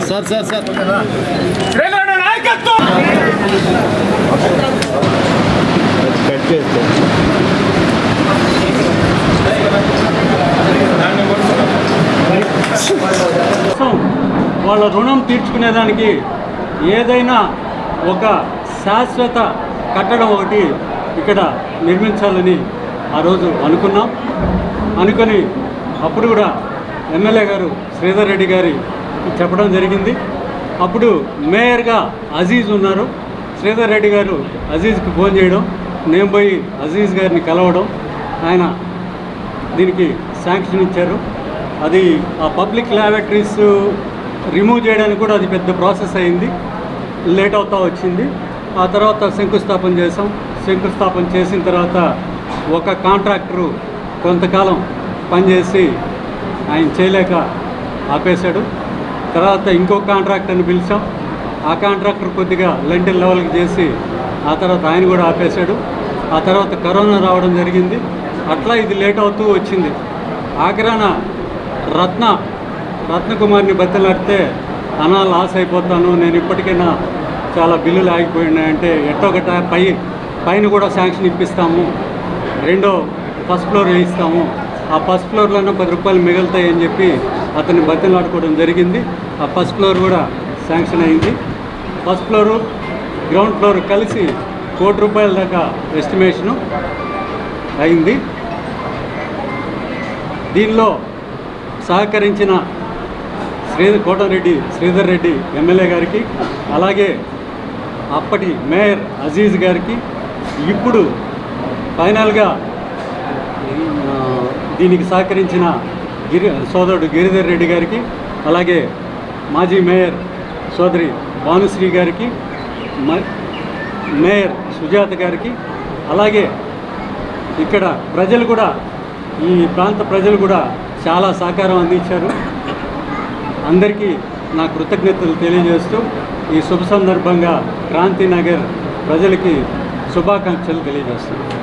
Sir sir sir వాళ్ళ రుణం తీర్చుకునేదానికి ఏదైనా ఒక శాశ్వత కట్టడం ఒకటి ఇక్కడ నిర్మించాలని ఆ రోజు అనుకున్నాం. అనుకొని అప్పుడు కూడా ఎమ్మెల్యే గారు శ్రీధర్ రెడ్డి గారి చెప్పడం జరిగింది. అప్పుడు మేయర్గా అజీజ్ ఉన్నారు. శ్రీధర్ రెడ్డి గారు అజీజ్కి ఫోన్ చేయడం, నేను పోయి అజీజ్ గారిని కలవడం, ఆయన దీనికి శాంక్షన్ ఇచ్చారు. అది ఆ పబ్లిక్ ల్యాబొరేటరీస్ రిమూవ్ చేయడానికి కూడా అది పెద్ద ప్రాసెస్ అయింది, లేట్ అవుతూ వచ్చింది. ఆ తర్వాత శంకుస్థాపన చేసాం. శంకుస్థాపన చేసిన తర్వాత ఒక కాంట్రాక్టరు కొంతకాలం పనిచేసి ఆయన చేయలేక ఆపేశాడు. తర్వాత ఇంకో కాంట్రాక్టర్ని పిలిచాం. ఆ కాంట్రాక్టర్ కొద్దిగా లెంటిల్ లెవెల్కి చేసి ఆ తర్వాత ఆయన కూడా ఆపేశాడు. ఆ తర్వాత కరోనా రావడం జరిగింది. అట్లా ఇది లేట్ అవుతూ వచ్చింది. ఆఖరాన రత్నకుమార్ని బతిలాడితే అనా లాస్ అయిపోతాను, నేను ఇప్పటికైనా చాలా బిల్లులు ఆగిపోయినాయంటే ఎట్టొకట పైన కూడా శాంక్షన్ ఇప్పిస్తాము, ఫస్ట్ ఫ్లోర్ వేయిస్తాము, ఆ ఫస్ట్ ఫ్లోర్లోనే 10 రూపాయలు మిగులుతాయి అని చెప్పి అతన్ని బతిలాడుకోవడం జరిగింది. ఆ ఫస్ట్ ఫ్లోర్ కూడా శాంక్షన్ అయింది. ఫస్ట్ ఫ్లోరు గ్రౌండ్ ఫ్లోర్ కలిసి ₹1,00,00,000 దాకా ఎస్టిమేషను అయింది. దీనిలో సహకరించిన కోటరెడ్డి శ్రీధర్ రెడ్డి ఎమ్మెల్యే గారికి, అలాగే అప్పటి మేయర్ అజీజ్ గారికి, ఇప్పుడు ఫైనల్గా దీనికి సహకరించిన సోదరుడు గిరిధర్ రెడ్డి గారికి, అలాగే మాజీ మేయర్ సోదరి భానుశ్రీ గారికి, మేయర్ సుజాత గారికి, అలాగే ఇక్కడ ప్రజలు కూడా, ఈ ప్రాంత ప్రజలు కూడా చాలా సహకారం అందించారు. అందరికీ నా కృతజ్ఞతలు తెలియజేస్తూ ఈ శుభ సందర్భంగా క్రాంతినగర్ ప్రజలకి శుభాకాంక్షలు తెలియజేస్తున్నాను.